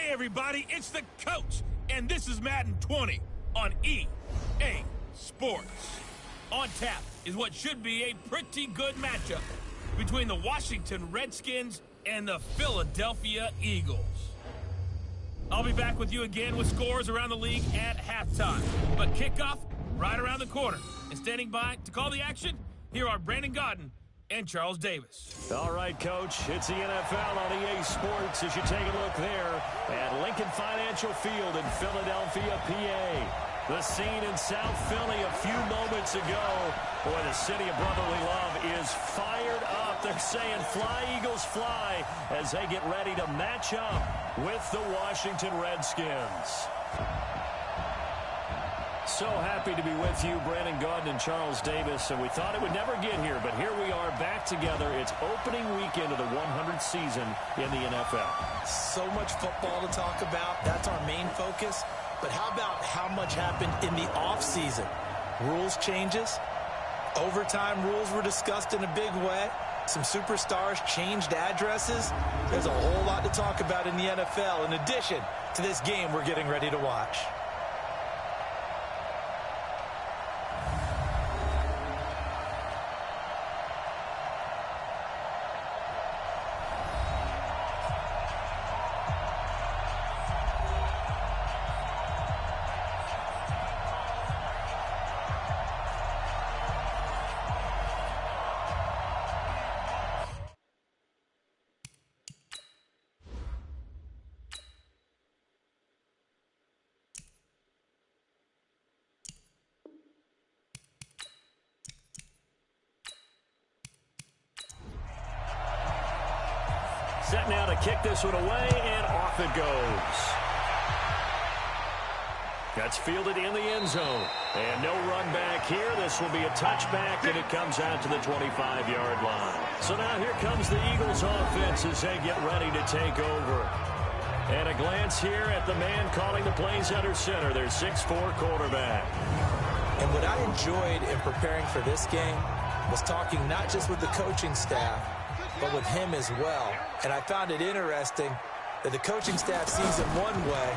Hey everybody, it's the coach, and this is Madden 20 on EA Sports. On tap is what should be a pretty good matchup between the Washington Redskins and the Philadelphia Eagles. I'll be back with you again with scores around the league at halftime, but kickoff right around the corner. And standing by to call the action, here are Brandon Gaudin and Charles Davis. All right, Coach, it's the NFL on EA Sports as you take a look there at Lincoln Financial Field in Philadelphia, PA. The scene in South Philly a few moments ago. Boy, the city of brotherly love is fired up. They're saying fly, Eagles, fly as they get ready to match up with the Washington Redskins. So happy to be with you, Brandon Gaudin and Charles Davis. And we thought it would never get here, but here we are back together. It's opening weekend of the 100th season in the NFL. So much football to talk about. That's our main focus. But how about how much happened in the offseason? Rules changes. Overtime rules were discussed in a big way. Some superstars changed addresses. There's a whole lot to talk about in the NFL in addition to this game we're getting ready to watch. Set now to kick this one away, and off it goes. That's fielded in the end zone. And no run back here. This will be a touchback, and it comes out to the 25-yard line. So now here comes the Eagles offense as they get ready to take over. And a glance here at the man calling the plays under center, their 6'4" quarterback. And what I enjoyed in preparing for this game was talking not just with the coaching staff, but with him as well. And I found it interesting that the coaching staff sees him one way,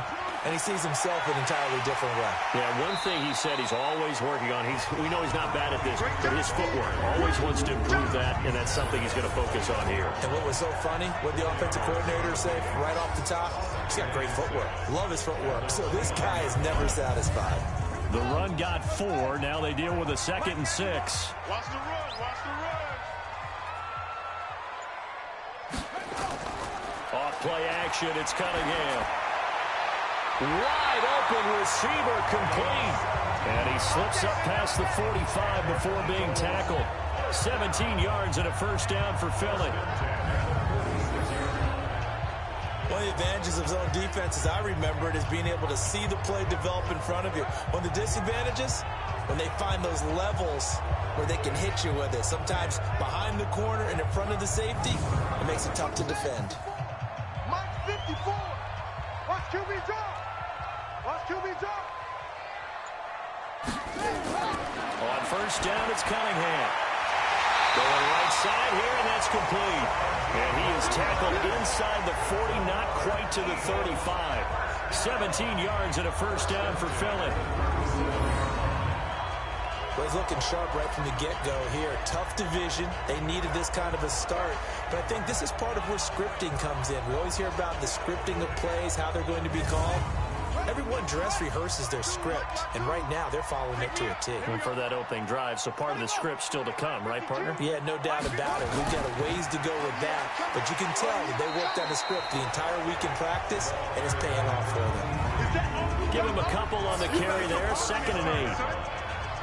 and he sees himself an entirely different way. Yeah, one thing he said he's always working on, we know he's not bad at this, but his footwork, always wants to improve that, and that's something he's going to focus on here. And what was so funny, what the offensive coordinator said right off the top, he's got great footwork. Love his footwork. So this guy is never satisfied. The run got 4. Now they deal with a 2nd and 6. Watch the run. Watch the run. Off play action, it's Cunningham. Wide open receiver complete. And he slips up past the 45 before being tackled. 17 yards and a first down for Philly. One of the advantages of zone defense, as I remember it, is being able to see the play develop in front of you. One of the disadvantages, when they find those levels where they can hit you with it. Sometimes behind the corner and in front of the safety, it makes it tough to defend. Mike 54. Watch QB drop. Watch QB drop. On first down, it's Cunningham. Going right side here, and that's complete. And he is tackled inside the 40, not quite to the 35. 17 yards and a first down for Philly. Well, he's looking sharp right from the get-go here. Tough division. They needed this kind of a start. But I think this is part of where scripting comes in. We always hear about the scripting of plays, how they're going to be called. Everyone dress rehearses their script, and right now they're following it to a T. And for that opening drive, so part of the script still to come, right, partner? Yeah, no doubt about it. We've got a ways to go with that, but you can tell that they worked on the script the entire week in practice, and it's paying off for them. Give him a couple on the carry there, 2nd and 8.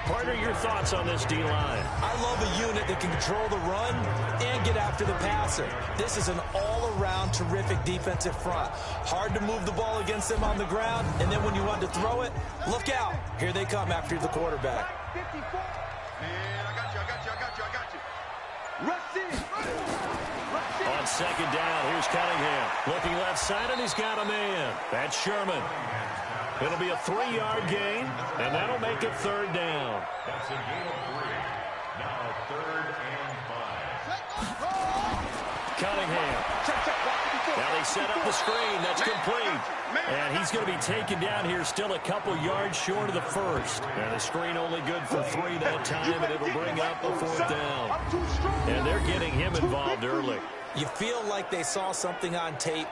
Partner, your thoughts on this D-line? I love a unit that can control the run and get after the passer. This is an all-around terrific defensive front. Hard to move the ball against them on the ground, and then when you want to throw it, look out. Here they come after the quarterback. Man, I got you. Rush in. On 2nd down, here's Cunningham. Looking left side, and he's got a man. That's Sherman. It'll be a 3-yard gain, and that'll make it 3rd down. That's a gain of 3. Now 3rd and 5. Cunningham. Check. Now they set up the screen. That's complete. And he's going to be taken down here, still a couple yards short of the first. And the screen only good for 3 that time, and it'll bring up a 4th down. And they're getting him involved early. You feel like they saw something on tape,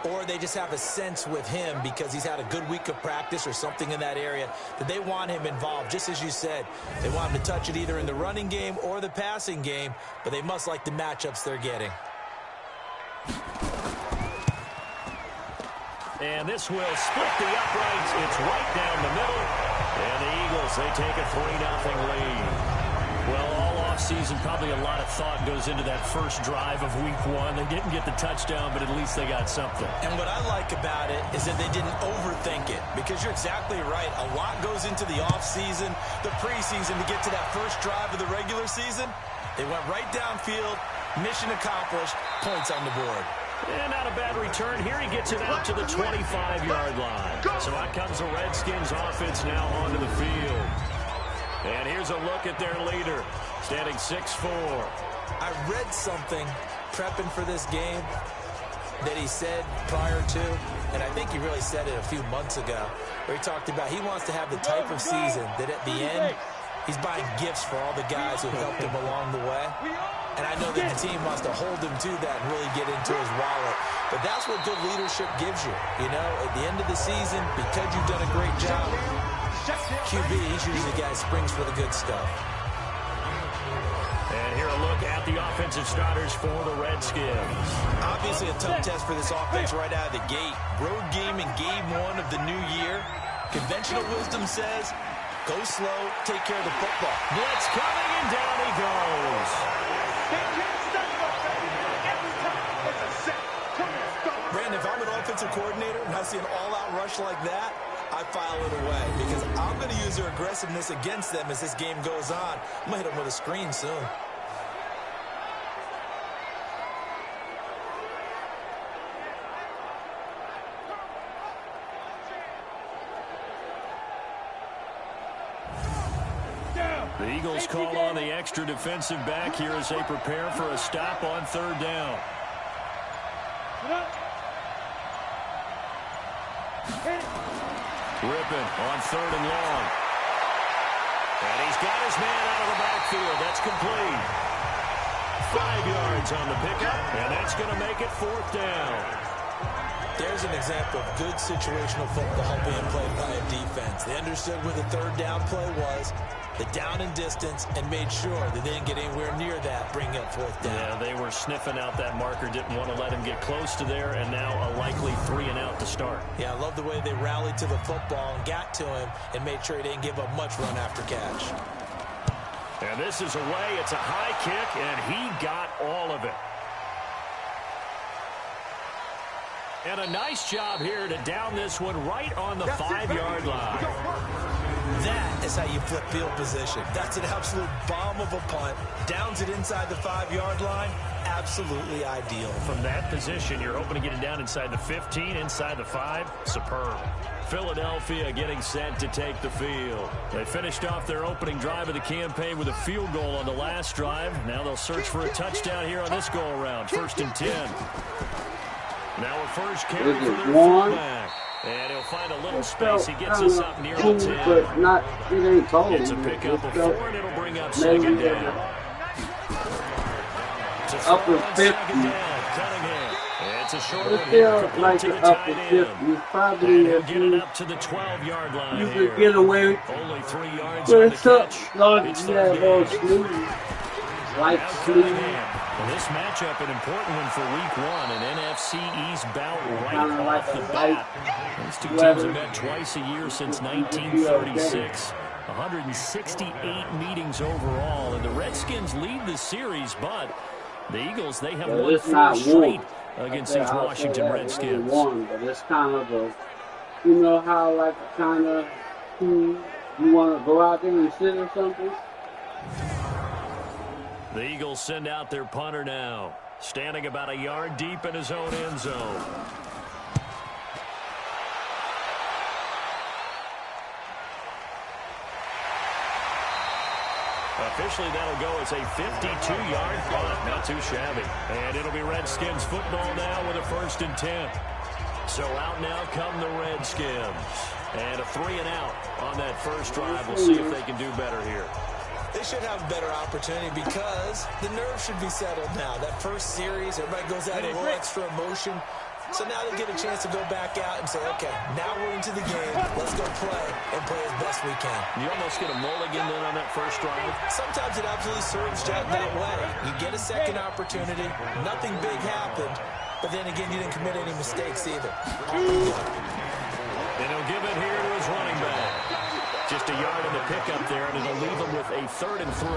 or they just have a sense with him because he's had a good week of practice or something in that area that they want him involved. Just as you said, they want him to touch it either in the running game or the passing game, but they must like the matchups they're getting. And this will split the uprights. It's right down the middle. And the Eagles, they take a 3-0 lead. Well, all offseason, probably a lot of thought goes into that first drive of Week 1. They didn't get the touchdown, but at least they got something. And what I like about it is that they didn't overthink it, because you're exactly right. A lot goes into the offseason, the preseason to get to that first drive of the regular season. They went right downfield, mission accomplished, points on the board. And not a bad return. Here he gets it out to the 25-yard line. So out comes the Redskins offense now onto the field. And here's a look at their leader, standing 6'4". I read something prepping for this game that he said prior to, and I think he really said it a few months ago, where he talked about he wants to have the type of season that at the end, he's buying gifts for all the guys who helped him along the way. And I know that the team wants to hold him to that and really get into his wallet. But that's what good leadership gives you. You know, at the end of the season, because you've done a great job, QB, he's usually the guy who springs for the good stuff. And here a look at the offensive starters for the Redskins. Obviously a tough test for this offense right out of the gate. Road game in game 1 of the new year. Conventional wisdom says, go slow, take care of the football. Blitz coming, and down he goes. Brandon, if I'm an offensive coordinator and I see an all-out rush like that, I file it away, because I'm going to use their aggressiveness against them as this game goes on. I'm going to hit them with a screen soon. The Eagles call on the extra defensive back here as they prepare for a stop on 3rd down. Rippon on 3rd and long. And he's got his man out of the backfield. That's complete. 5 yards on the pickup, and that's going to make it 4th down. There's an example of good situational football being played by a defense. They understood where the 3rd down play was, the down and distance, and made sure that they didn't get anywhere near that, bringing up 4th down. Yeah, they were sniffing out that marker, didn't want to let him get close to there, and now a likely 3 and out to start. Yeah, I love the way they rallied to the football and got to him and made sure he didn't give up much run after catch. And this is away. It's a high kick, and he got all of it. And a nice job here to down this one right on the 5-yard line. That is how you flip field position. That's an absolute bomb of a punt. Downs it inside the 5-yard line. Absolutely ideal. From that position, you're hoping to get it down inside the 15, inside the 5. Superb. Philadelphia getting set to take the field. They finished off their opening drive of the campaign with a field goal on the last drive. Now they'll search for a touchdown here on this go-around. 1st and 10. Now a first carry for their fullback. And he'll find a little space. He gets us up near the 10. But not, it ain't told. It's a pickup of 4, and it'll bring up 2nd down. Upper 50. Cunningham. It's a short one. Still like the upper 50. Probably he'll get it up to the 12-yard line. You here. could get away. Only 3 yards But on the it's up. catch. Lord, It's you have all sleep. Light Now sleep. Cunningham. Well, this matchup, an important one for Week 1, an NFC East bout right Kinda like off the a bat. These two teams have met twice a year since 1936. 168 meetings overall, and the Redskins lead the series, but the Eagles, they have won 4 straight against these Washington Redskins. But it's kind of a, you know how like kind of, you want to go out there and sit or something? The Eagles send out their punter now, standing about a yard deep in his own end zone. Officially, that'll go as a 52-yard punt. Not too shabby. And it'll be Redskins football now with a 1st and 10. So out now come the Redskins. And a 3-and-out on that first drive. We'll see if they can do better here. They should have a better opportunity because the nerves should be settled now. That first series, everybody goes out a little extra emotion. So now they get a chance to go back out and say, okay, now we're into the game. Let's go play and play as best we can. You almost get a mulligan then on that first drive. Sometimes it absolutely serves that way. You get a second opportunity. Nothing big happened. But then again, you didn't commit any mistakes either. And he'll give it here to his running back. Just a yard in the pickup there, and it'll leave him with a 3rd and 3.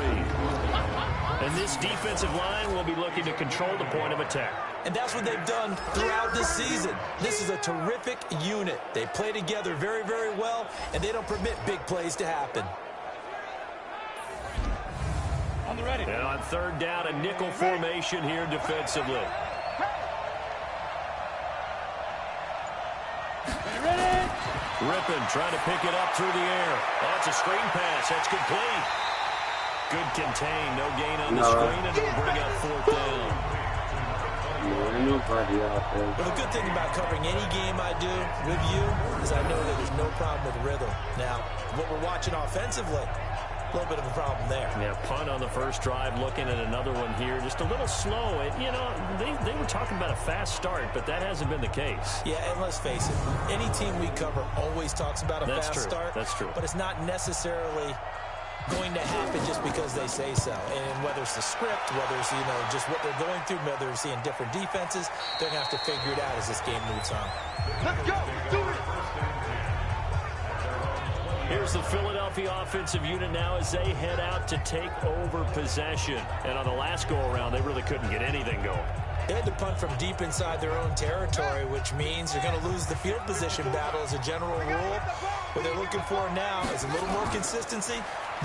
And this defensive line will be looking to control the point of attack. And that's what they've done throughout this season. This is a terrific unit. They play together very, very well, and they don't permit big plays to happen. On the ready. And on 3rd down, a nickel formation here defensively. Rippon trying to pick it up through the air. That's a screen pass. That's complete. Good contain. No gain on the screen, and it'll bring up 4th down. Nobody out there. Well, the good thing about covering any game I do with you is I know that there's no problem with rhythm. Now, what we're watching offensively, a little bit of a problem there. Yeah, punt on the first drive, looking at another one here. Just a little slow. And, you know, they were talking about a fast start, but that hasn't been the case. Yeah, and let's face it, any team we cover always talks about a fast start. That's true. But it's not necessarily going to happen just because they say so. And whether it's the script, whether it's, you know, just what they're going through, whether they're seeing different defenses, they're going to have to figure it out as this game moves on. Let's go. Do it. Here's the Philadelphia offensive unit now as they head out to take over possession. And on the last go-around, they really couldn't get anything going. They had to punt from deep inside their own territory, which means they're going to lose the field position battle as a general rule. What they're looking for now is a little more consistency,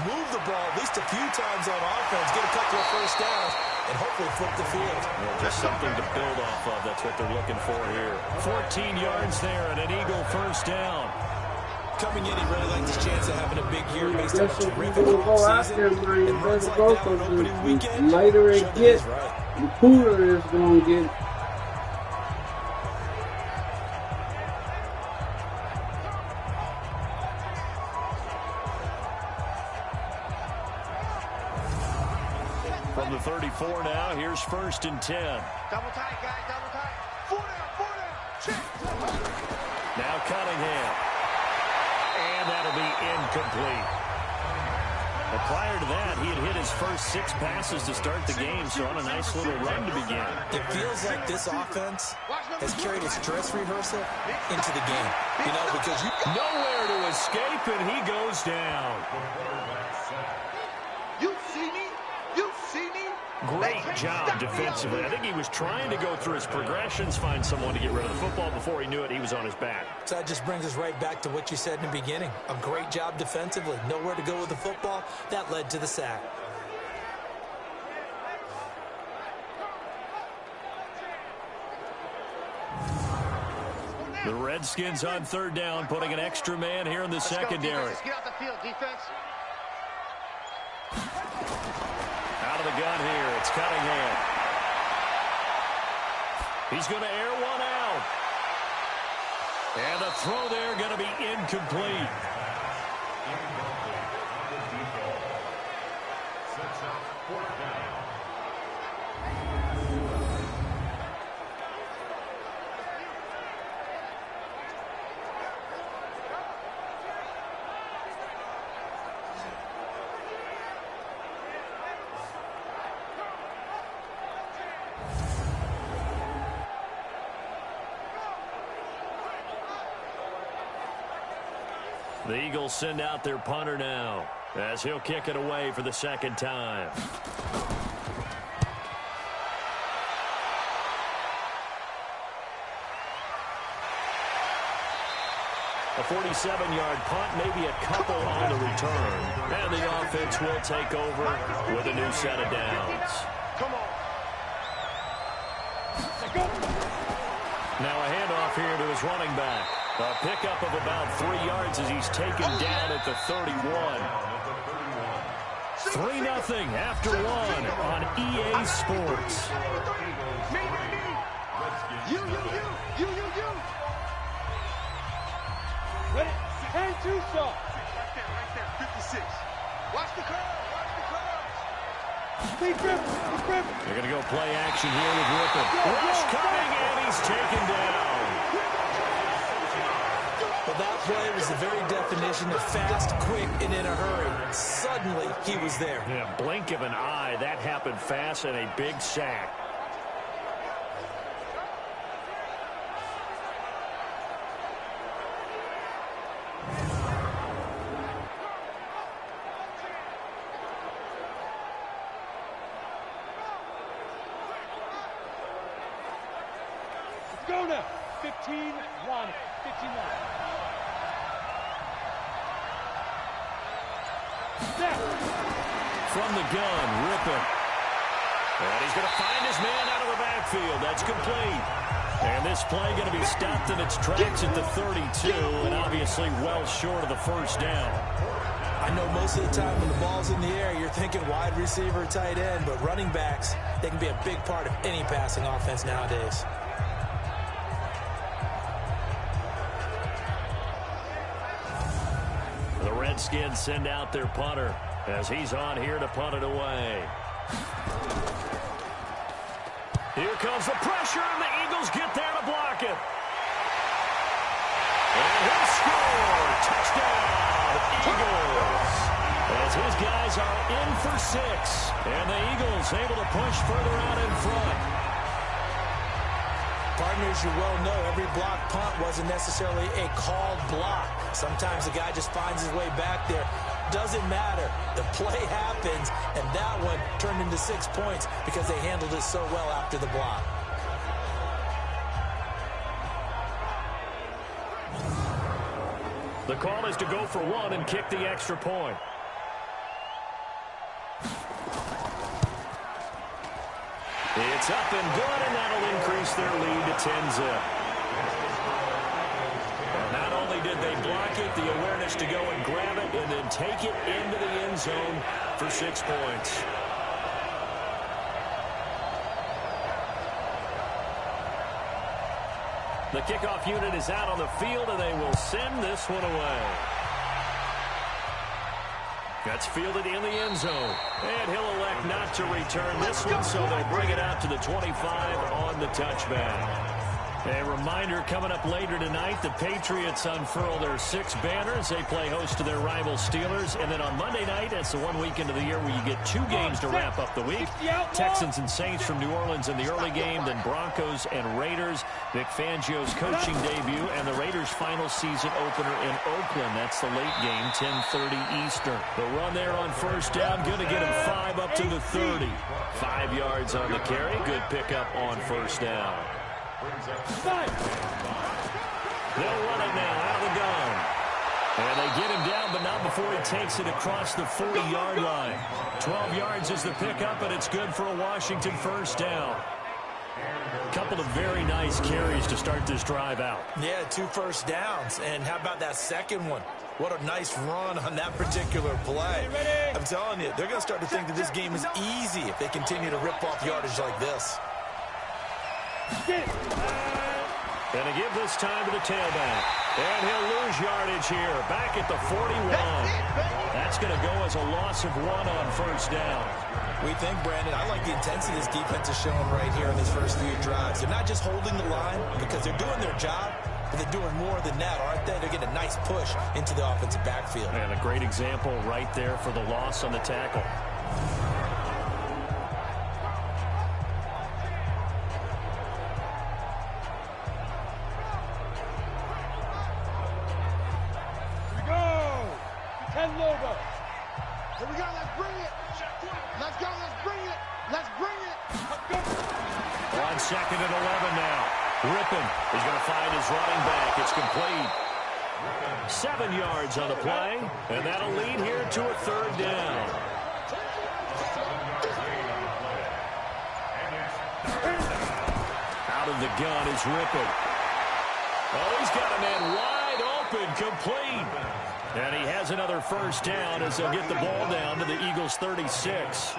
move the ball at least a few times on offense, get a couple of first downs, and hopefully flip the field. Well, just something to build off of. That's what they're looking for here. 14 yards there and an Eagle first down. Coming in, he really liked his chance of having a big year based on a terrific go out there, man. You better go, because the later it gets, the cooler it's going to get. From the 34 now, here's 1st and 10. Double tight, guys. Double tight. 4 down. Check. Now Cunningham. And that'll be incomplete. But prior to that, he had hit his first 6 passes to start the game, so on a nice little run to begin. It feels like this offense has carried its dress rehearsal into the game. You know, because nowhere to escape, and he goes down. You see me? You see me? Great job defensively. I think he was trying to go through his progressions, find someone to get rid of the football. Before he knew it, he was on his back. So that just brings us right back to what you said in the beginning. A great job defensively. Nowhere to go with the football. That led to the sack. The Redskins on 3rd down, putting an extra man here in the secondary. Let's get out the field, defense. Out of the gun here, it's Cunningham. He's going to air one out. And the throw there going to be incomplete. The Eagles send out their punter now as he'll kick it away for the 2nd time. A 47-yard punt, maybe a couple on the return. And the offense will take over with a new set of downs. Come on. Now a handoff here to his running back. A pickup of about 3 yards as he's taken down at the 31. 3-0 after one on EA Sports. You. Ready? Turn two shot. Right there, 56. Watch the curve. He's gripping. They're going to go play action here with Rippon. Rush coming, and he's taken down. Well, that play was the very definition of fast, quick, and in a hurry. Suddenly, he was there. In a blink of an eye, that happened fast and a big sack. Go now. 15 line. 15 line. From the gun, Rippon. And he's going to find his man out of the backfield. That's complete. And this play going to be stopped in its tracks at the 32, and obviously well short of the first down. I know most of the time when the ball's in the air, you're thinking wide receiver, tight end, but running backs, they can be a big part of any passing offense nowadays. The Redskins send out their punter as he's on here to punt it away. Here comes the pressure, and the Eagles get there to block it. And he'll score. Touchdown, Eagles. As his guys are in for 6. And the Eagles able to push further out in front. Partners, you well know every block punt wasn't necessarily a called block. Sometimes the guy just finds his way back there. Doesn't matter. The play happens, and that one turned into 6 points because they handled it so well after the block. The call is to go for 1 and kick the extra point. It's up and good, and that'll increase their lead to 10-zip. Not only did they block it, the awareness to go and grab it and then take it into the end zone for 6 points. The kickoff unit is out on the field, and they will send this one away. That's fielded in the end zone. And he'll elect not to return this one, so they'll bring it out to the 25 on the touchback. A reminder coming up later tonight, the Patriots unfurl their 6 banners. They play host to their rival Steelers. And then on Monday night, it's the one weekend of the year where you get 2 games to wrap up the week. Texans and Saints from New Orleans in the early game, then Broncos and Raiders. Vic Fangio's coaching debut and the Raiders' final season opener in Oakland. That's the late game, 10:30 Eastern. The run there on first down, going to get him 5 up to the 30. 5 yards on the carry. Good pickup on first down. They'll run it now out of the gun. And they get him down, but not before he takes it across the 40-yard line. 12 yards is the pickup, and it's good for a Washington first down. A couple of very nice carries to start this drive out. Yeah, 2 first downs. And how about that second one? What a nice run on that particular play. I'm telling you, they're going to start to think that this game is easy if they continue to rip off yardage like this. Going to give this time to the tailback. And he'll lose yardage here. Back at the 41. That's going to go as a loss of 1 on first down. We think, Brandon, I like the intensity this defense is showing right here in these first few drives. They're not just holding the line because they're doing their job, but they're doing more than that, aren't they? They're getting a nice push into the offensive backfield. And a great example right there for the loss on the tackle. On 2nd and 11 now. Rippon is going to find his running back. It's complete. 7 yards on the play, and that'll lead here to a 3rd down. Out of the gun is Rippon. Oh, he's got a man wide open, complete. And he has another first down as they'll get the ball down to the Eagles' 36.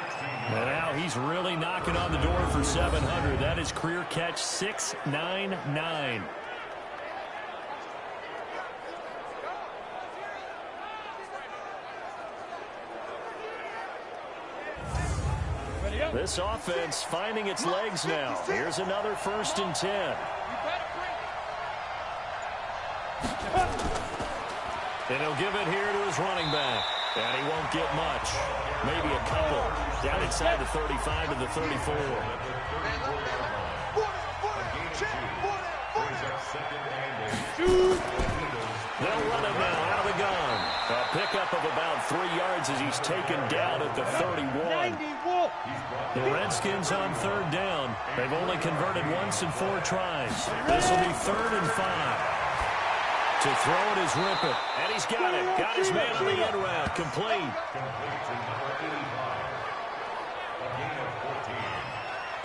And now he's really knocking on the door for 700. That is career catch 699. This offense finding its legs now. Here's another 1st and 10. And he'll give it here to his running back. And he won't get much. Maybe a couple. Down inside the 35 to the 34. They'll run him now out of the gun. A pickup of about 3 yards as he's taken down at the 31. The Redskins on 3rd down. They've only converted once in 4 tries. This will be 3rd and 5. To throw it is Rippon. And he's got it. Got his man on the end route. Complete.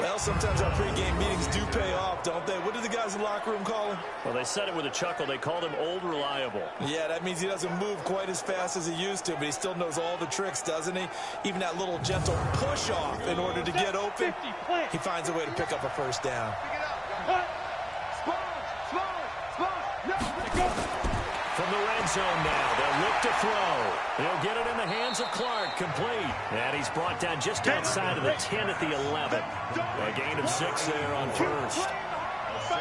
Well, sometimes our pregame meetings do pay off, don't they? What do the guys in the locker room call him? Well, they said it with a chuckle. They called him Old Reliable. Yeah, that means he doesn't move quite as fast as he used to, but he still knows all the tricks, doesn't he? Even that little gentle push-off in order to get open. He finds a way to pick up a first down. From the red zone now, they'll look to throw. He'll get it in the hands of Clark, complete. And he's brought down just outside of the 10 at the 11. A gain of 6 there on 1st.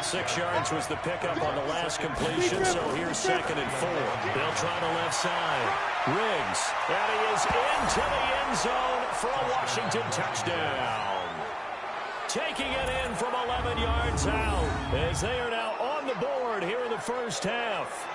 6 yards was the pickup on the last completion, so here's 2nd and 4. They'll try the left side. Riggs, and he is into the end zone for a Washington touchdown. Taking it in from 11 yards out as they are now on the board here in the first half.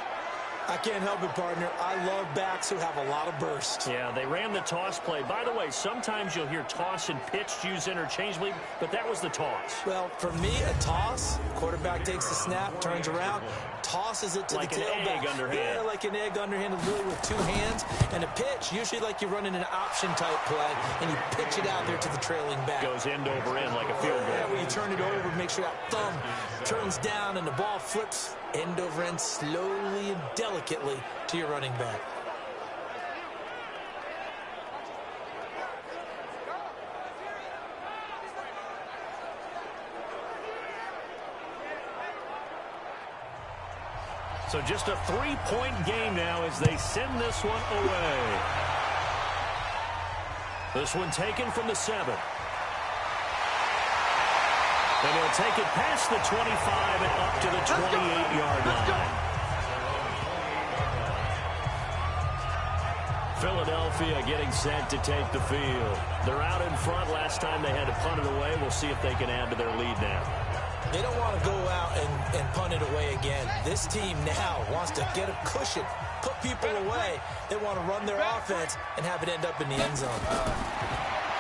I can't help it, partner. I love backs who have a lot of burst. Yeah, they ran the toss play. By the way, sometimes you'll hear toss and pitch used interchangeably, but that was the toss. Well, for me, a toss, quarterback takes the snap, turns around, tosses it to like the tailback. Like an egg underhand. Yeah, like an egg underhanded, really with 2 hands. And a pitch, usually like you're running an option-type play, and you pitch it out there to the trailing back. Goes end over end like a field goal. Yeah, when you turn it over, make sure that thumb turns down and the ball flips end over end slowly and delicately to your running back. So just a 3-point game now as they send this one away. This one taken from the 7. And he'll take it past the 25 and up to the 28-yard line. Philadelphia getting set to take the field. They're out in front. Last time they had to punt it away. We'll see if they can add to their lead now. They don't want to go out and punt it away again. This team now wants to get a cushion, put people away. They want to run their offense and have it end up in the end zone.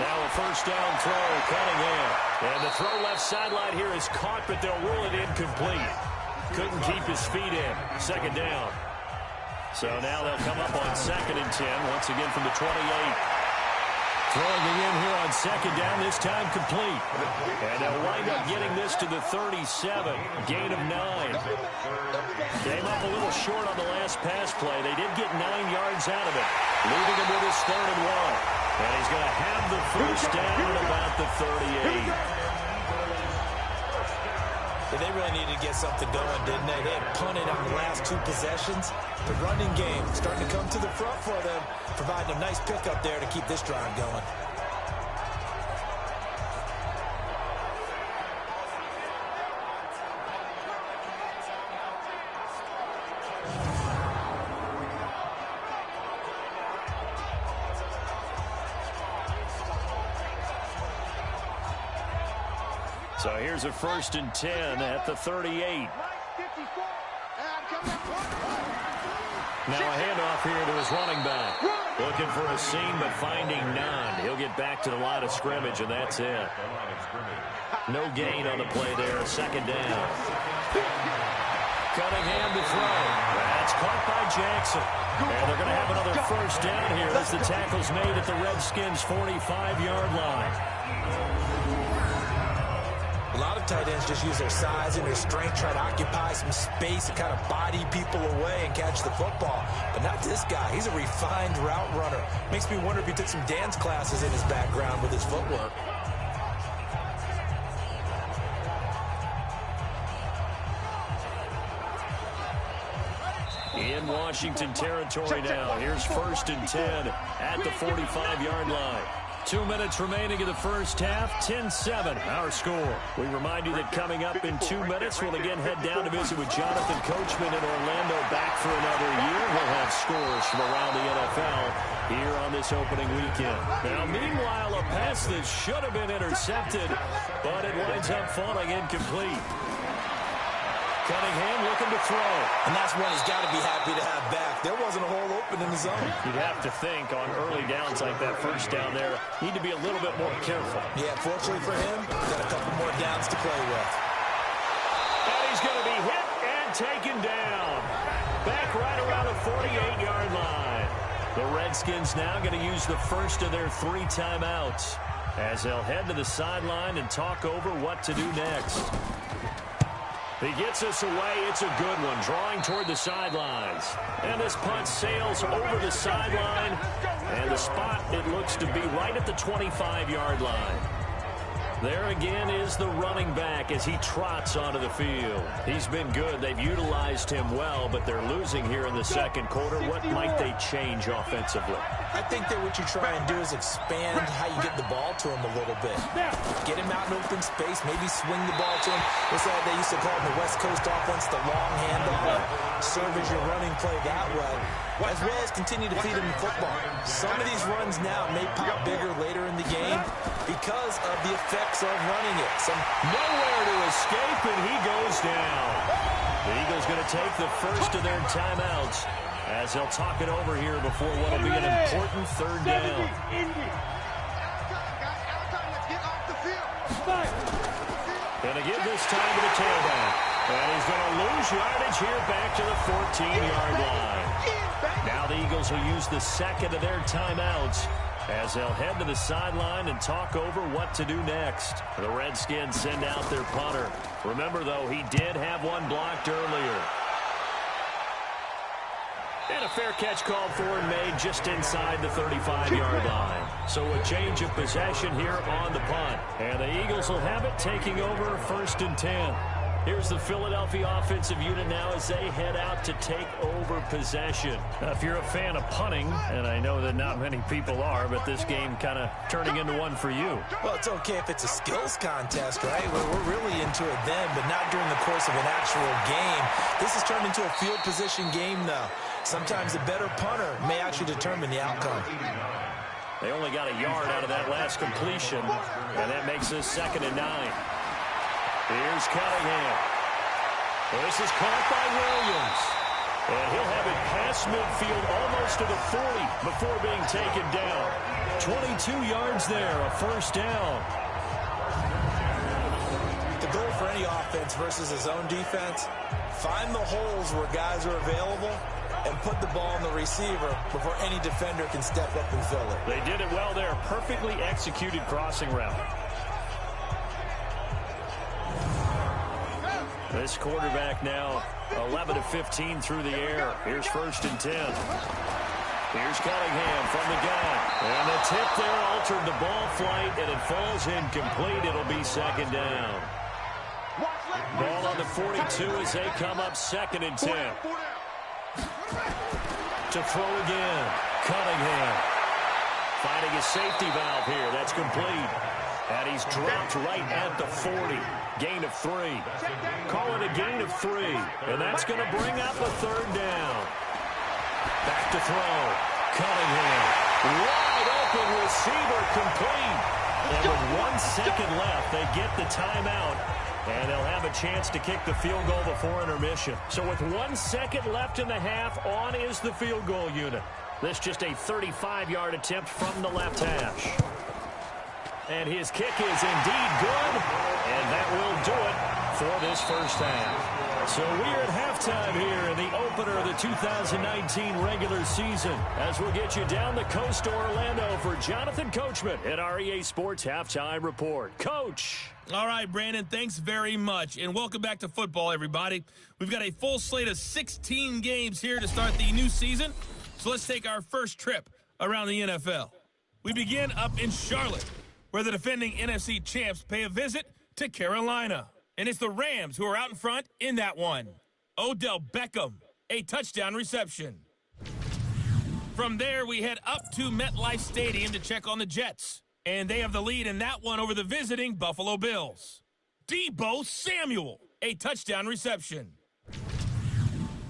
Now a first down throw, Cunningham. And the throw left sideline here is caught, but they'll rule it incomplete. Couldn't keep his feet in. 2nd down. So now they'll come up on 2nd and 10, once again from the 28. Throwing it in here on 2nd down, this time complete. And they'll wind up getting this to the 37. Gain of 9. Came up a little short on the last pass play. They did get 9 yards out of it, leaving him with his 3rd and 1. And he's going to have the first down at about the 38. They really needed to get something going, didn't they? They had punted on the last 2 possessions. The running game starting to come to the front for them, providing a nice pickup there to keep this drive going. So here's a 1st and 10 at the 38. Now a handoff here to his running back. Looking for a seam, but finding none. He'll get back to the line of scrimmage, and that's it. No gain on the play there. 2nd down. Cunningham to throw. That's caught by Jackson. And they're going to have another first down here as the tackle's made at the Redskins' 45-yard line. A lot of tight ends just use their size and their strength, try to occupy some space and kind of body people away and catch the football. But not this guy. He's a refined route runner. Makes me wonder if he took some dance classes in his background with his footwork. In Washington territory now. Here's 1st and 10 at the 45-yard line. 2 minutes remaining in the first half. 10-7 our score. We remind you that coming up in 2 minutes, we'll again head down to visit with Jonathan Coachman in Orlando, back for another year. We'll have scores from around the NFL here on this opening weekend. Now, meanwhile, a pass that should have been intercepted, but it winds up falling incomplete. Cunningham looking to throw. And that's one he's got to be happy to have back. There wasn't a hole open in the zone. You'd have to think on early downs like that first down there, need to be a little bit more careful. Yeah, fortunately for him, got a couple more downs to play with. And he's going to be hit and taken down. Back right around the 48-yard line. The Redskins now going to use the first of their 3 timeouts as they'll head to the sideline and talk over what to do next. He gets us away. It's a good one, drawing toward the sidelines. And this punt sails over the sideline. And the spot, it looks to be right at the 25-yard line. There again is the running back as he trots onto the field. He's been good. They've utilized him well, but they're losing here in the second quarter. What might they change offensively? I think that what you try and do is expand how you get the ball to him a little bit. Get him out in open space, maybe swing the ball to him. What's that they used to call in the West Coast offense, the long handoff. Serve as your running play that way, as well as continue to feed him the football. Some of these runs now may pop bigger later in the game because of the effects of running it. Nowhere to escape, and he goes down. The Eagles going to take the first of their timeouts as they'll talk it over here before what will be an important 3rd down. Going to give this time to the tailback. And he's going to lose yardage here back to the 14-yard line. Now the Eagles will use the second of their timeouts as they'll head to the sideline and talk over what to do next. The Redskins send out their punter. Remember, though, he did have one blocked earlier. And a fair catch called for and made just inside the 35-yard line. So a change of possession here on the punt. And the Eagles will have it, taking over 1st and 10. Here's the Philadelphia offensive unit now as they head out to take over possession. Now, if you're a fan of punting, and I know that not many people are, but this game kind of turning into one for you. Well, it's okay if it's a skills contest, right? We're really into it then, but not during the course of an actual game. This has turned into a field position game, though. Sometimes a better punter may actually determine the outcome. They only got a yard out of that last completion, and that makes this 2nd and 9. Here's Cunningham. This is caught by Williams. And he'll have it past midfield almost to the 40 before being taken down. 22 yards there, a 1st down. The goal for any offense versus his own defense, find the holes where guys are available and put the ball on the receiver before any defender can step up and fill it. They did it well there. Perfectly executed crossing route. This quarterback now 11 of 15 through the air. Here's 1st and 10. Here's Cunningham from the gun. And the tip there altered the ball flight, and it falls incomplete. It'll be 2nd down. Ball on the 42 as they come up 2nd and 10. To throw again. Cunningham finding a safety valve here. That's complete. And he's dropped right at the 40. Gain of 3. Call it a gain of 3. And that's going to bring up a 3rd down. Back to throw. Cunningham. Wide open receiver complete. And with 1 second left, they get the timeout. And they'll have a chance to kick the field goal before intermission. So with 1 second left in the half, on is the field goal unit. This just a 35-yard attempt from the left hash. And his kick is indeed good. And that will do it for this first half. So we're at halftime here in the opener of the 2019 regular season as we'll get you down the coast to Orlando for Jonathan Coachman at our EA Sports Halftime Report. Coach. All right, Brandon, thanks very much. And welcome back to football, everybody. We've got a full slate of 16 games here to start the new season. So let's take our first trip around the NFL. We begin up in Charlotte, where the defending NFC champs pay a visit to Carolina. And it's the Rams who are out in front in that one. Odell Beckham, a touchdown reception. From there, we head up to MetLife Stadium to check on the Jets. And they have the lead in that one over the visiting Buffalo Bills. Deebo Samuel, a touchdown reception.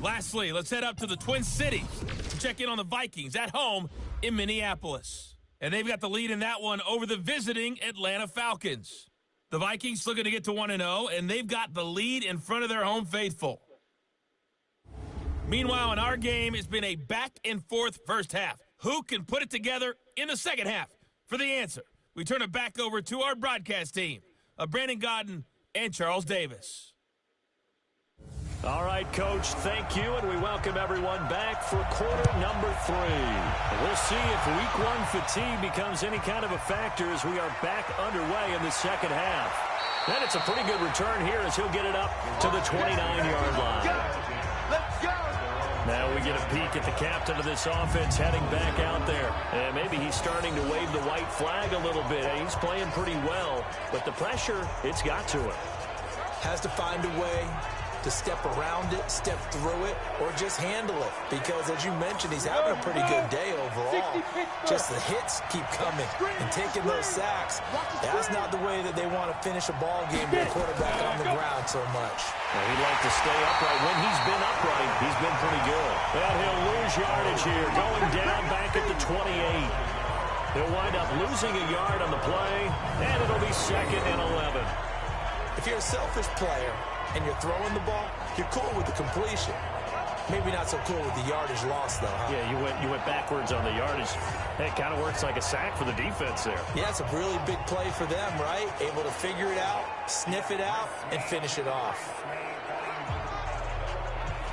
Lastly, let's head up to the Twin Cities to check in on the Vikings at home in Minneapolis. And they've got the lead in that one over the visiting Atlanta Falcons. The Vikings looking to get to 1-0, and they've got the lead in front of their home faithful. Meanwhile, in our game, it's been a back-and-forth first half. Who can put it together in the second half? For the answer, we turn it back over to our broadcast team of Brandon Gaudin and Charles Davis. All right, Coach, thank you, and we welcome everyone back for quarter number 3. We'll see if week 1 fatigue becomes any kind of a factor as we are back underway in the second half. And it's a pretty good return here as he'll get it up to the 29-yard line. Let's go! Now we get a peek at the captain of this offense heading back out there. And maybe he's starting to wave the white flag a little bit. He's playing pretty well, but the pressure, it's got to him. Has to find a way to step around it, step through it, or just handle it. Because, as you mentioned, he's having a pretty good day overall. Just the hits keep coming and taking those sacks. That's not the way that they want to finish a ball game with a quarterback on the ground so much. Well, he'd like to stay upright. When he's been upright, he's been pretty good. And he'll lose yardage here, going down back at the 28. He'll wind up losing a yard on the play, and it'll be 2nd and 11. If you're a selfish player and you're throwing the ball, you're cool with the completion. Maybe not so cool with the yardage loss, though, huh? Yeah, you went backwards on the yardage. It kind of works like a sack for the defense there. Yeah, it's a really big play for them, right? Able to figure it out, sniff it out, and finish it off.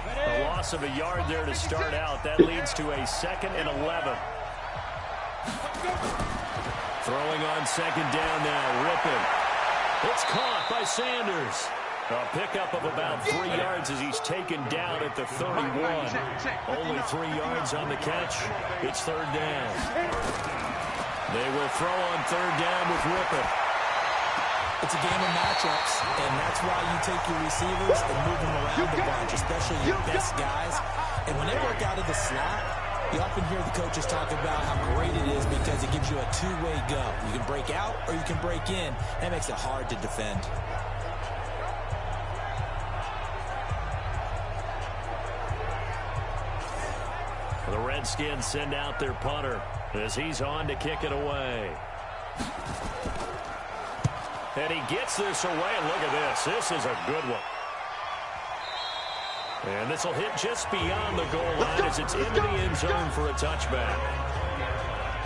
A loss of a yard there to start out. That leads to a 2nd and 11. Throwing on 2nd down now, Rippon. It's caught by Sanders. A pickup of about 3 yards as he's taken down at the 31. Only 3 yards on the catch. It's 3rd down. They will throw on 3rd down with Rippon. It's a game of matchups, and that's why you take your receivers and move them around a bunch, especially your best guys. And when they work out of the slot, you often hear the coaches talk about how great it is because it gives you a two-way go. You can break out or you can break in. That makes it hard to defend. The Redskins send out their punter as he's on to kick it away. And he gets this away, and look at this. This is a good one. And this will hit just beyond the goal line as it's into the end zone for a touchback.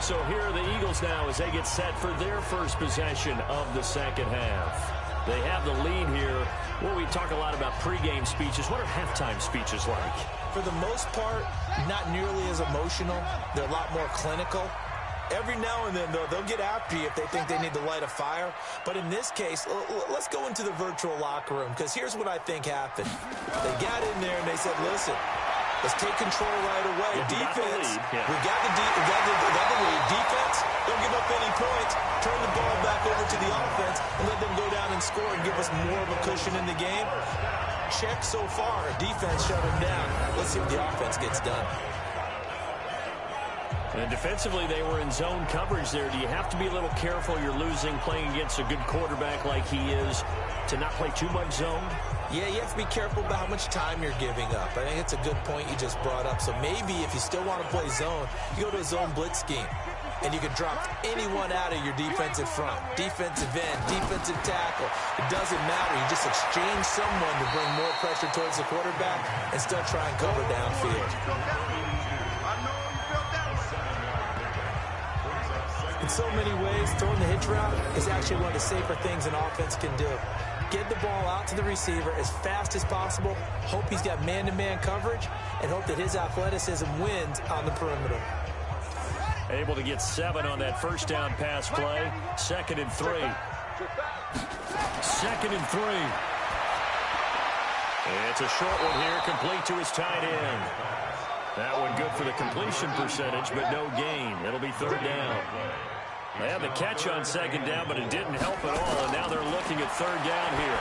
So here are the Eagles now as they get set for their first possession of the second half. They have the lead here. Well, we talk a lot about pregame speeches. What are halftime speeches like? For the most part, not nearly as emotional. They're a lot more clinical. Every now and then, though, they'll get after you if they think they need to light a fire. But in this case, let's go into the virtual locker room, because here's what I think happened. They got in there and they said, listen, let's take control right away. Defense, we got the lead. Defense, don't give up any points. Turn the ball back over to the offense and let them go down and score and give us more of a cushion in the game. Check so far. Defense shut them down. Let's see what the offense gets done. And defensively, they were in zone coverage there. Do you have to be a little careful? You're losing, playing against a good quarterback like he is, to not play too much zone? Yeah, you have to be careful about how much time you're giving up. I think it's a good point you just brought up. So maybe if you still want to play zone, you go to a zone blitz scheme. And you can drop anyone out of your defensive front. Defensive end, defensive tackle. It doesn't matter. You just exchange someone to bring more pressure towards the quarterback and still try and cover downfield. In so many ways, throwing the hitch route is actually one of the safer things an offense can do. get the ball out to the receiver as fast as possible, hope he's got man-to-man coverage, and hope that his athleticism wins on the perimeter. Able to get 7 on that first down pass play. 2nd and 3. 2nd and 3. It's a short one here, complete to his tight end. That one good for the completion percentage, but no gain. It'll be 3rd down. They had the catch on 2nd down, but it didn't help at all, and now they're looking at 3rd down here.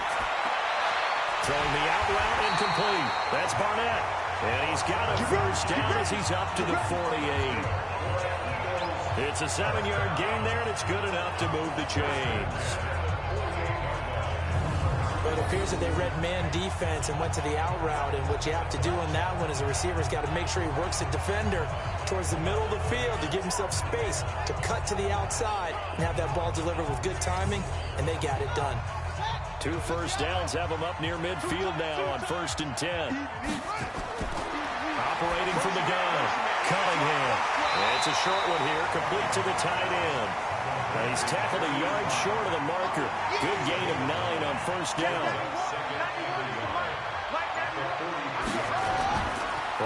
Throwing the out route incomplete. That's Barnett. And he's got a 1st down as he's up to the 48. It's a 7-yard gain there, and it's good enough to move the chains. But it appears that they read man defense and went to the out route, and what you have to do on that one is the receiver's got to make sure he works the defender towards the middle of the field to give himself space to cut to the outside and have that ball delivered with good timing, and they got it done. 2 first downs have them up near midfield now on 1st and 10. Operating from the gun, Cunningham. It's a short one here, complete to the tight end. He's tackled a yard short of the marker. Good gain of 9 on 1st down.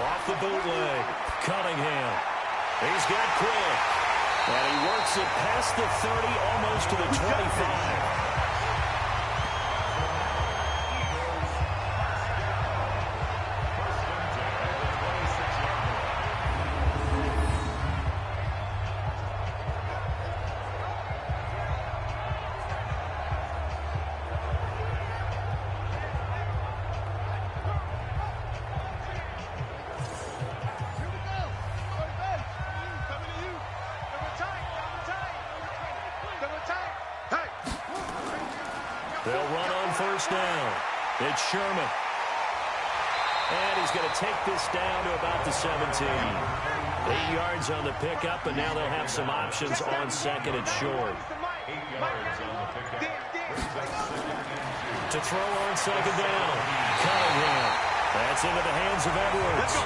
Off the bootleg, Cunningham. He's got quick. And he works it past the 30, almost to the 25. They'll run on 1st down. It's Sherman. And he's going to take this down to about the 17. 8 yards on the pickup, and now they'll have some options on 2nd and short. To throw on 2nd down. Cunningham. That's into the hands of Edwards.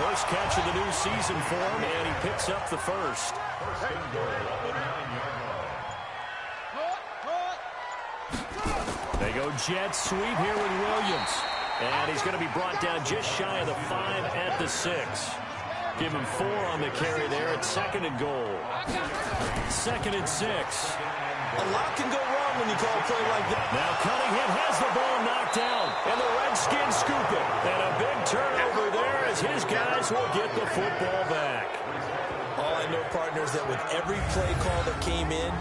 First catch of the new season for him, and he picks up the 1st. They go jet sweep here with Williams. And he's going to be brought down just shy of the 5 at the 6. Give him 4 on the carry there at 2nd and goal. 2nd and 6. A lot can go wrong when you call a play like that. Now Cunningham has the ball knocked down, and the Redskins scoop it. And a big turnover there as his guys will get the football back. All I know, partners, that with every play call that came in,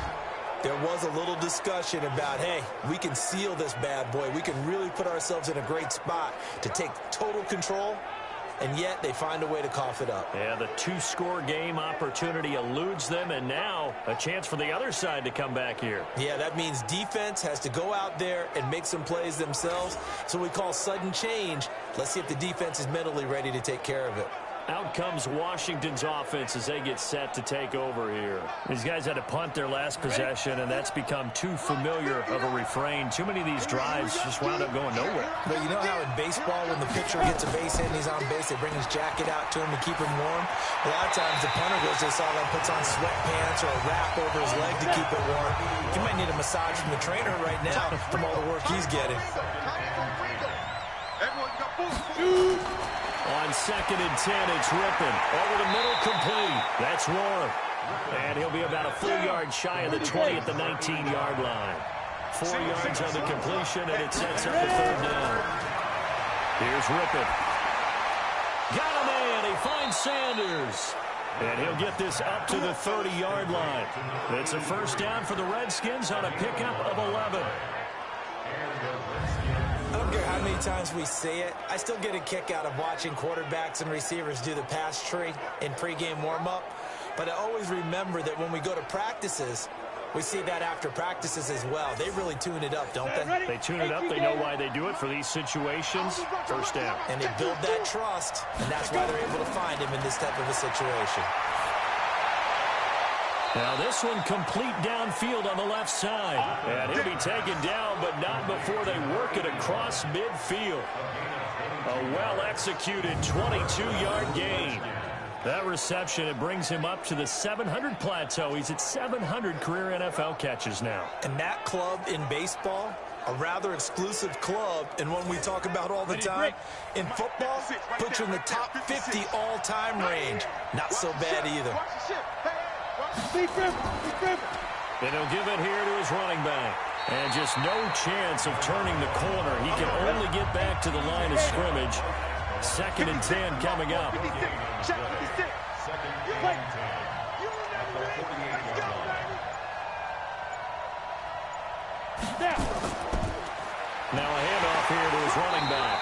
there was a little discussion about, hey, we can seal this bad boy. We can really put ourselves in a great spot to take total control, and yet they find a way to cough it up. Yeah, the 2-score game opportunity eludes them, and now a chance for the other side to come back here. Yeah, that means defense has to go out there and make some plays themselves. So we call sudden change. Let's see if the defense is mentally ready to take care of it. Out comes Washington's offense as they get set to take over here. These guys had to punt their last possession, and that's become too familiar of a refrain. Too many of these drives just wound up going nowhere. But you know how in baseball, when the pitcher gets a base hit and he's on base, they bring his jacket out to him to keep him warm? A lot of times the punter goes to this all and puts on sweatpants or a wrap over his leg to keep it warm. He might need a massage from the trainer right now from all the work he's getting. On 2nd and 10, it's Rippon. Over the middle, complete. That's Warren. And he'll be about a full yard shy of the 20 at the 19-yard line. 4 yards on the completion, and it sets up the 3rd down. Here's Rippon. Got a man. He finds Sanders. And he'll get this up to the 30-yard line. It's a 1st down for the Redskins on a pickup of 11. I don't care how many times we say it, I still get a kick out of watching quarterbacks and receivers do the pass tree in pregame warm-up. But I always remember that when we go to practices, we see that after practices as well. They really tune it up, don't they? They tune it up. They know why they do it for these situations. 1st down. And they build that trust, and that's why they're able to find him in this type of a situation. Now this one complete downfield on the left side. And he'll be taken down, but not before they work it across midfield. A well-executed 22-yard gain. That reception, it brings him up to the 700 plateau. He's at 700 career NFL catches now. And that club in baseball a rather exclusive club and one we talk about all the time. In football, puts you in the top 50 all-time range. Not so bad either. And he'll give it here to his running back. And just no chance of turning the corner. He can only get back to the line of scrimmage. 2nd and 10 coming up. Now a handoff here to his running back.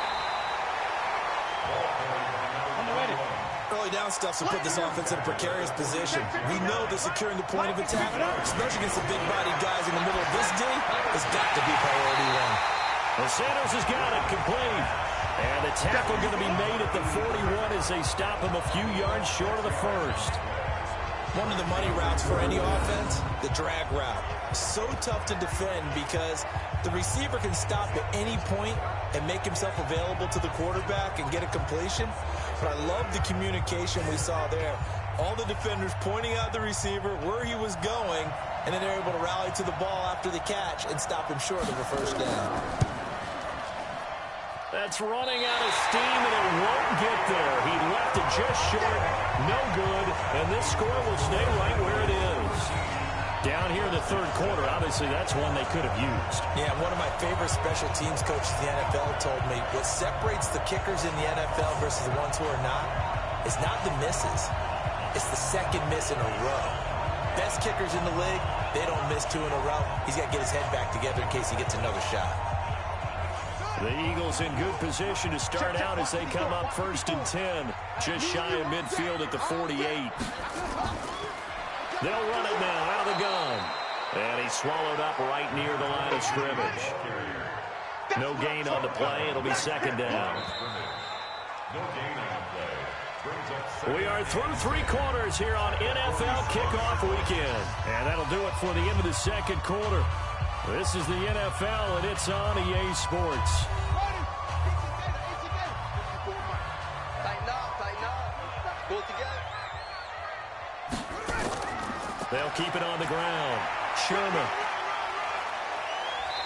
Early down stuffs will put this offense in a precarious position. We know that securing the point of attack, especially against the big-bodied guys in the middle of this D, has got to be priority one. Well, Sanders has got it complete. And the tackle going to be made at the 41 as they stop him a few yards short of the first. One of the money routes for any offense, the drag route. So tough to defend because the receiver can stop at any point and make himself available to the quarterback and get a completion. But I love the communication we saw there. All the defenders pointing out the receiver, where he was going, and then they're able to rally to the ball after the catch and stop him short of a first down. That's running out of steam, and it won't get there. He left it just short, no good, and this score will stay right where it is. Down here in the 3rd quarter, obviously that's one they could have used. Yeah, one of my favorite special teams coaches in the NFL told me what separates the kickers in the NFL versus the ones who are not is not the misses. It's the 2nd miss in a row. Best kickers in the league, they don't miss 2 in a row. He's got to get his head back together in case he gets another shot. The Eagles in good position to start out as they come up 1st and 10. Just shy of midfield at the 48. They'll run it now out of the gun. And he's swallowed up right near the line of scrimmage. No gain on the play. It'll be 2nd down. We are through 3 quarters here on NFL Kickoff Weekend. And that'll do it for the end of the 2nd quarter. This is the NFL, and it's on EA Sports. They'll keep it on the ground. Sherman.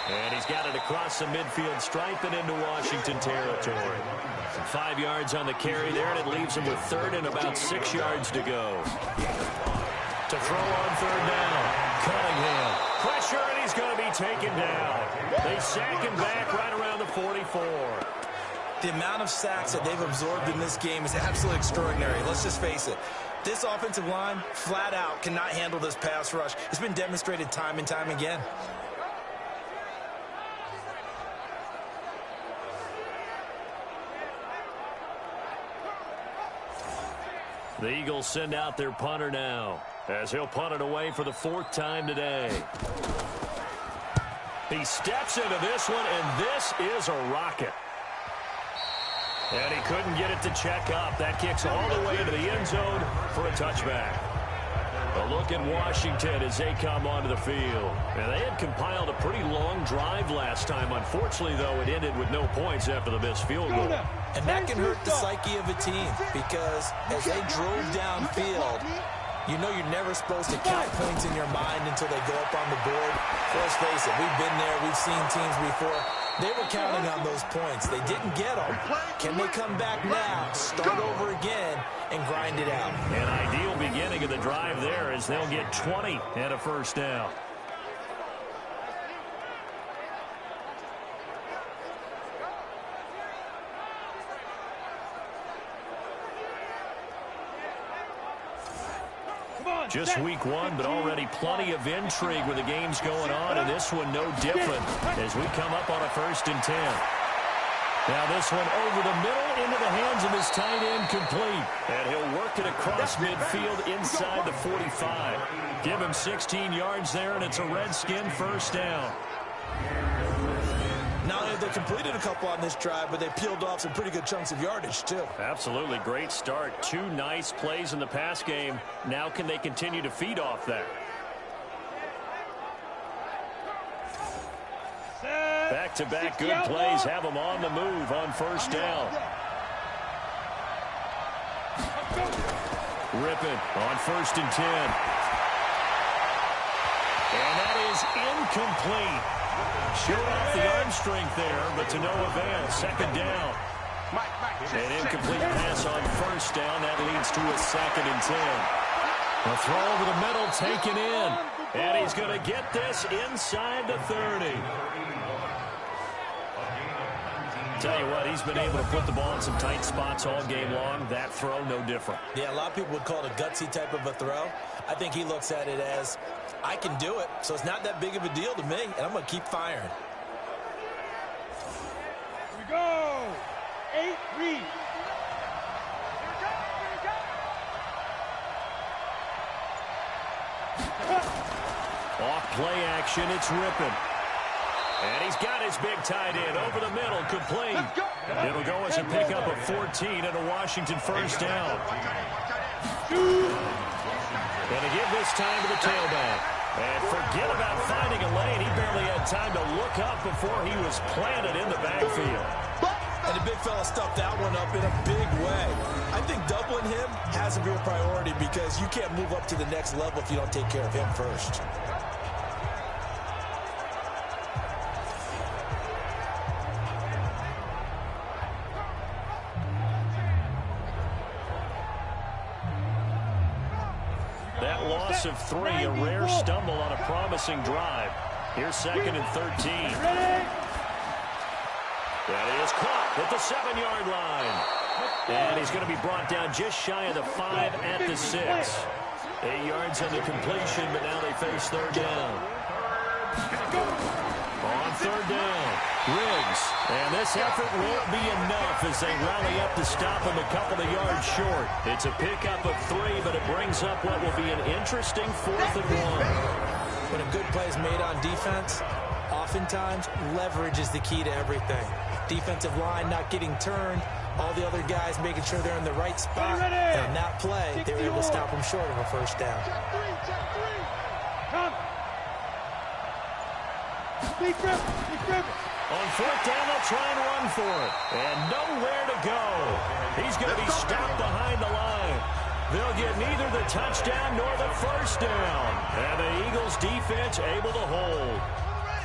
And he's got it across the midfield stripe and into Washington territory. 5 yards on the carry there, and it leaves him with 3rd and about 6 yards to go. To throw on 3rd down. Cunningham. Pressure, and he's going to be taken down. They sack him back right around the 44. The amount of sacks that they've absorbed in this game is absolutely extraordinary. Let's just face it. This offensive line, flat out, cannot handle this pass rush. It's been demonstrated time and time again. The Eagles send out their punter now, as he'll punt it away for the 4th time today. He steps into this one, and this is a rocket. And he couldn't get it to check up. That kicks all the way into the end zone for a touchback. A look at Washington as they come onto the field. And they had compiled a pretty long drive last time. Unfortunately, though, it ended with no points after the missed field goal. And that can hurt the psyche of a team because as they drove downfield, you know you're never supposed to count points in your mind until they go up on the board. Let's face it, we've been there. We've seen teams before. They were counting on those points. They didn't get them. Can they come back now, start over again, and grind it out? An ideal beginning of the drive there as they'll get 20 and a 1st down. Just week 1, but already plenty of intrigue with the games going on, and this one no different as we come up on a 1st and 10. Now this one over the middle into the hands of his tight end complete. And he'll work it across midfield inside the 45. Give him 16 yards there, and it's a Redskin 1st down. Not only have they completed a couple on this drive, but they peeled off some pretty good chunks of yardage, too. Absolutely. Great start. 2 nice plays in the pass game. Now can they continue to feed off that? Back-to-back good plays have them on the move on 1st down. Rippon on 1st and 10. And that is incomplete. Showed off the arm strength there, but to no avail. Second down. An incomplete pass on first down. That leads to a 2nd and 10. A throw over the middle, taken in. And he's going to get this inside the 30. Tell you what, he's been able to put the ball in some tight spots all game long. That throw, no different. Yeah, a lot of people would call it a gutsy type of a throw. I think he looks at it as, I can do it, so it's not that big of a deal to me, and I'm going to keep firing. Here we go. 8 read. Off play action, it's Rippon. And he's got his big tight end over the middle, complete. It'll go as a pickup of 14 and a Washington first down. And to give this time to the tailback. And forget about finding a lane. He barely had time to look up before he was planted in the backfield. And the big fella stuffed that one up in a big way. I think doubling him has to be a priority because you can't move up to the next level if you don't take care of him first. That loss of 3, a rare stumble on a promising drive. Here's 2nd and 13. That is caught at the 7-yard line. And he's going to be brought down just shy of the 5 at the 6. 8 yards on the completion, but now they face 3rd down. On 3rd down, Riggs. And this effort won't be enough as they rally up to stop him a couple of yards short. It's a pickup of 3, but it brings up what will be an interesting 4th and 1. When a good play is made on defense, oftentimes leverage is the key to everything. Defensive line not getting turned, all the other guys making sure they're in the right spot. And on that play, they were able to stop him short of a first down. Come. Big grip. On 4th down, they'll try and run for it. And nowhere to go. He's going to be stopped behind the line. They'll get neither the touchdown nor the first down. And the Eagles defense able to hold.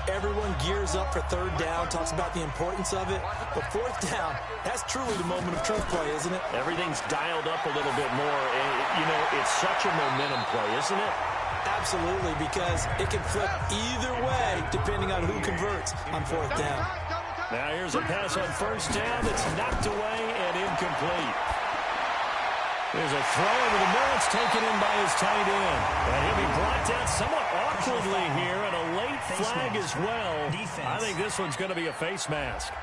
Everyone gears up for 3rd down, talks about the importance of it. But 4th down, that's truly the moment of truth play, isn't it? Everything's dialed up a little bit more. And, you know, it's such a momentum play, isn't it? Absolutely, because it can flip either way depending on who converts on 4th down. Now here's a pass on first down that's knocked away and incomplete. There's a throw over the middle. It's taken in by his tight end. And he'll be brought down somewhat awkwardly here, and a late flag as well. I think this one's going to be a face mask.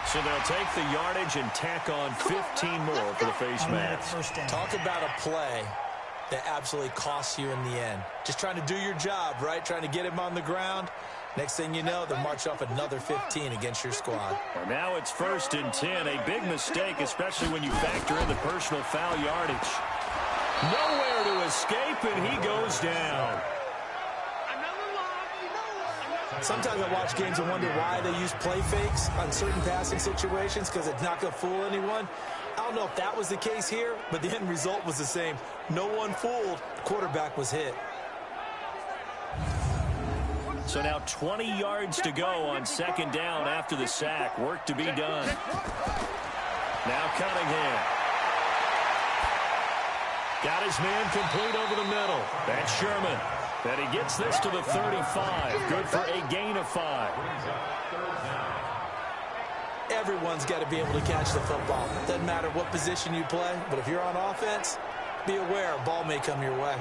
So they'll take the yardage and tack on 15 more for the face mask. Talk about a play that absolutely costs you in the end. Just trying to do your job, right? Trying to get him on the ground. Next thing you know, they'll march off another 15 against your squad. And now it's 1st and 10. A big mistake, especially when you factor in the personal foul yardage. Nowhere to escape, and he goes down. Sometimes I watch games and wonder why they use play fakes on certain passing situations because it's not going to fool anyone. I don't know if that was the case here, but the end result was the same. No one fooled. The quarterback was hit. So now 20 yards to go on 2nd down after the sack. Work to be done. Now Cunningham. Got his man complete over the middle. That's Sherman. And he gets this to the 35. Good for a gain of 5. Everyone's got to be able to catch the football. Doesn't matter what position you play, but if you're on offense, be aware a ball may come your way.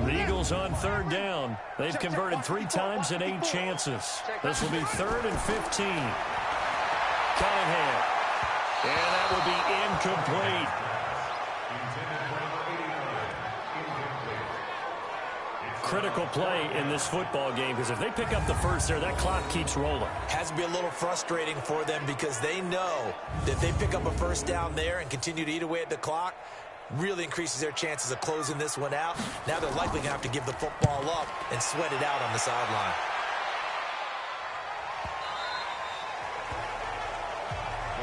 The Eagles on 3rd down. They've converted 3 times in 8 chances. This will be 3rd and 15. Cunningham. And that will be incomplete. Critical play in this football game because if they pick up the first there, that clock keeps rolling. Has to be a little frustrating for them because they know that if they pick up a first down there and continue to eat away at the clock, really increases their chances of closing this one out. Now they're likely going to have to give the football up and sweat it out on the sideline.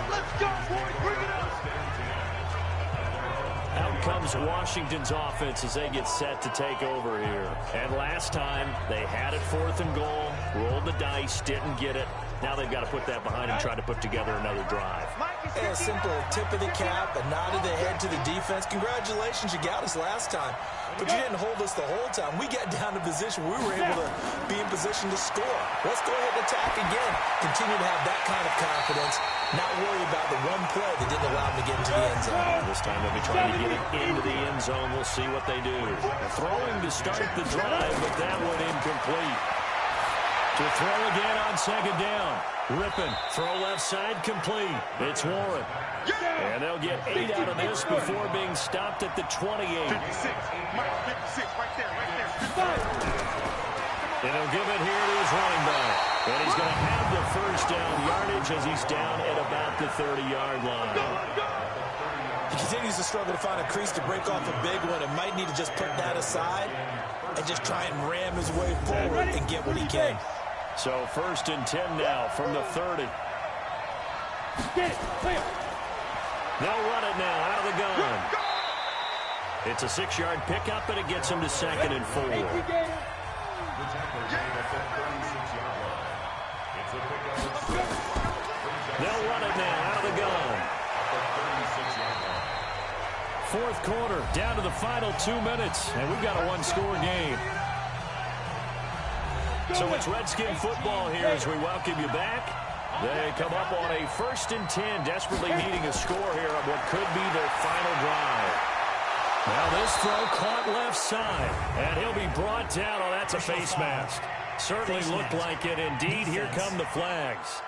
Let's go, boys. Bring it up. Out comes Washington's offense as they get set to take over here. And last time, they had it 4th and goal, rolled the dice, didn't get it. Now they've got to put that behind and try to put together another drive. Yeah, a simple tip of the cap, a nod of the head to the defense. Congratulations, you got us last time. But you didn't hold us the whole time. We got down to position. We were able to be in position to score. Let's go ahead and attack again. Continue to have that kind of confidence. Not worry about the one play that didn't allow them to get into the end zone. This time they'll be trying to get it into the end zone. We'll see what they do. Throwing to start the drive, but that one incomplete. To throw again on 2nd down. Rippon, throw left side, complete. It's Warren. And they'll get 8 out of this before being stopped at the 28. 56, Mike, 56, right there. And he'll give it here to his running back. And he's going to have the first down yardage as he's down at about the 30-yard line. He continues to struggle to find a crease to break off a big one and might need to just put that aside and just try and ram his way forward and get what he can. So 1st and 10 now from the 30. They'll run it now out of the gun. It's a 6-yard pickup, and it gets him to 2nd and 4. They'll run it now out of the gun. 4th quarter, down to the final 2 minutes, and we've got a 1-score game. So it's Redskin football here as we welcome you back. They come up on a 1st and 10, desperately needing a score here on what could be their final drive. Now this throw caught left side, and he'll be brought down. Oh, that's a face mask. Certainly looked like it. Indeed, here come the flags.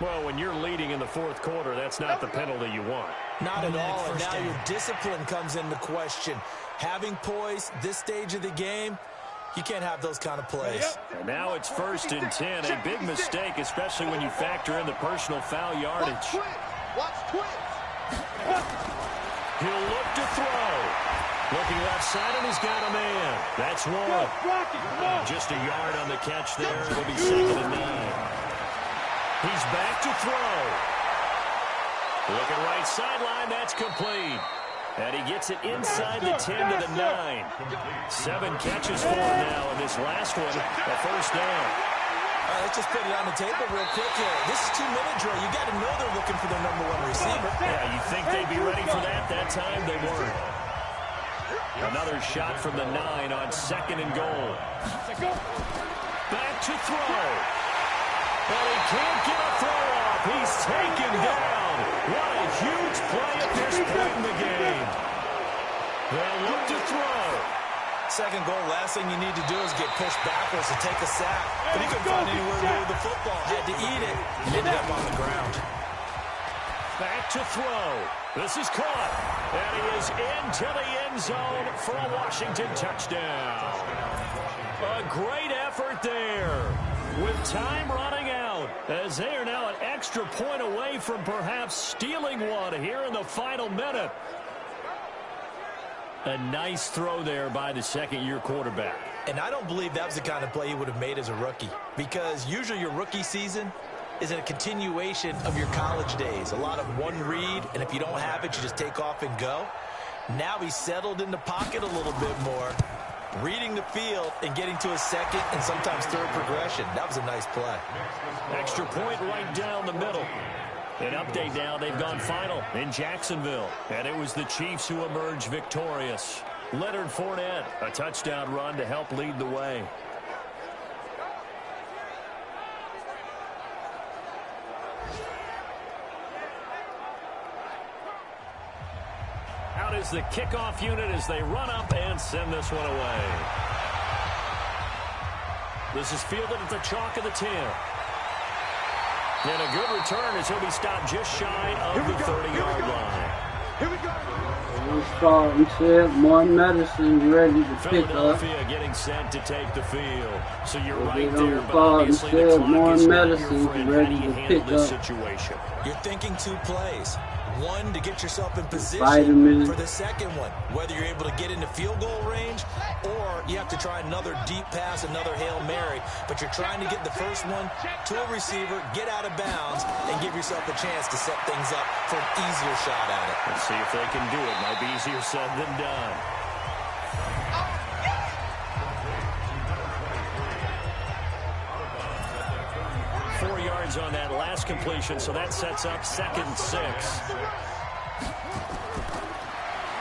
Well, when you're leading in the 4th quarter, that's not the penalty you want. Not at all, and now your discipline comes into question. Having poise this stage of the game, you can't have those kind of plays. And now it's 1st and 10, a big mistake, especially when you factor in the personal foul yardage. Watch twins. He'll look to throw. Looking left side, and he's got a man. That's Warren. Just a yard on the catch there. It'll be 2nd and 9. He's back to throw. Looking right sideline, that's complete. And he gets it inside the 10 to the 9. 7 catches for him now, and this last one, a 1st down. All right, let's just put it on the table real quick here. This is 2-minute drill. You got to know they're looking for their #1 receiver. Yeah, you'd think they'd be ready for that. That time they weren't. Another shot from the 9 on 2nd and goal. Back to throw. But he can't get a throw off. He's taken down. What a huge play at this point in the game. They'll look to throw. 2nd goal, last thing you need to do is get pushed backwards and take a sack. But he couldn't find anywhere to move the football. Had to eat it and ended up on the ground. Back to throw. This is caught. And he is into the end zone for a Washington touchdown. A great effort there. With time running out, as they are now an extra point away from perhaps stealing one here in the final minute. A nice throw there by the 2nd-year quarterback. And I don't believe that was the kind of play he would have made as a rookie, because usually your rookie season is a continuation of your college days. A lot of one read, and if you don't have it, you just take off and go. Now he's settled in the pocket a little bit more, reading the field and getting to a 2nd and sometimes 3rd progression. That was a nice play. Extra point right down the middle. An update now, they've gone final in Jacksonville. And it was the Chiefs who emerged victorious. Leonard Fournette, a touchdown run to help lead the way. Out is the kickoff unit as they run up and send this one away. This is fielded at the chalk of the 10. And a good return as he'll be stopped just shy of the 30-yard line. Here we go. We said more medicine ready to pick up. Philadelphia getting set to take the field. So you're right there, but call obviously the clock more is not your medicine friend. ready How do you to handle pick this up. situation? You're thinking 2 plays. One, to get yourself in position Vitamins. for the second one, whether you're able to get into field goal range or you have to try another deep pass, another Hail Mary, but you're trying to get the first one to a receiver, get out of bounds, and give yourself a chance to set things up for an easier shot at it. Let's see if they can do it. Might be easier said than done. On that last completion, so that sets up 2nd and 6.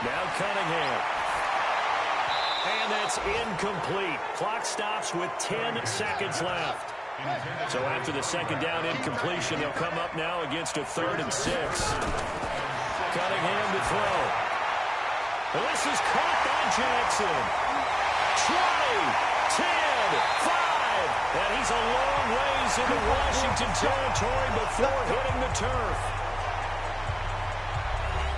Now Cunningham. And that's incomplete. Clock stops with 10 seconds left. So after the second down incompletion, they'll come up now against a 3rd and 6. Cunningham to throw. And this is caught by Jackson. 20, 10, 5. And he's a long ways into Washington territory before hitting the turf.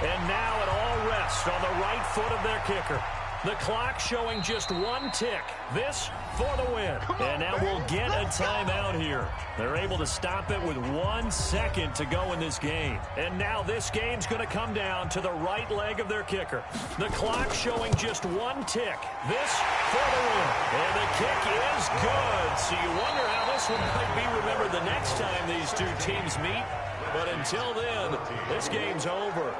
And now it all rests on the right foot of their kicker. The clock showing just 1 tick. This for the win. And now we'll get a timeout here. They're able to stop it with 1 second to go in this game. And now this game's going to come down to the right leg of their kicker. The clock showing just 1 tick. This for the win. And the kick is good. So you wonder how this one might be remembered the next time these two teams meet. But until then, this game's over.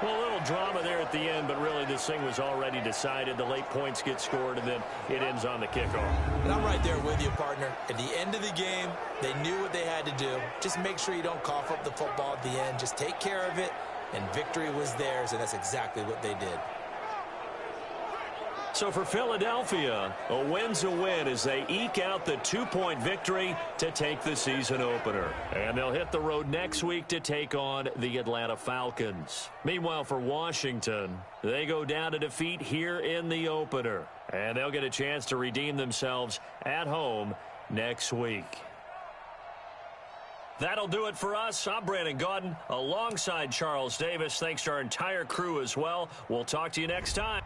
Well, a little drama there at the end, but really this thing was already decided. The late points get scored, and then it ends on the kickoff. And I'm right there with you, partner. At the end of the game, they knew what they had to do. Just make sure you don't cough up the football at the end. Just take care of it, and victory was theirs, and that's exactly what they did. So for Philadelphia, a win's a win as they eke out the 2-point victory to take the season opener. And they'll hit the road next week to take on the Atlanta Falcons. Meanwhile, for Washington, they go down to defeat here in the opener. And they'll get a chance to redeem themselves at home next week. That'll do it for us. I'm Brandon Gaudin alongside Charles Davis. Thanks to our entire crew as well. We'll talk to you next time.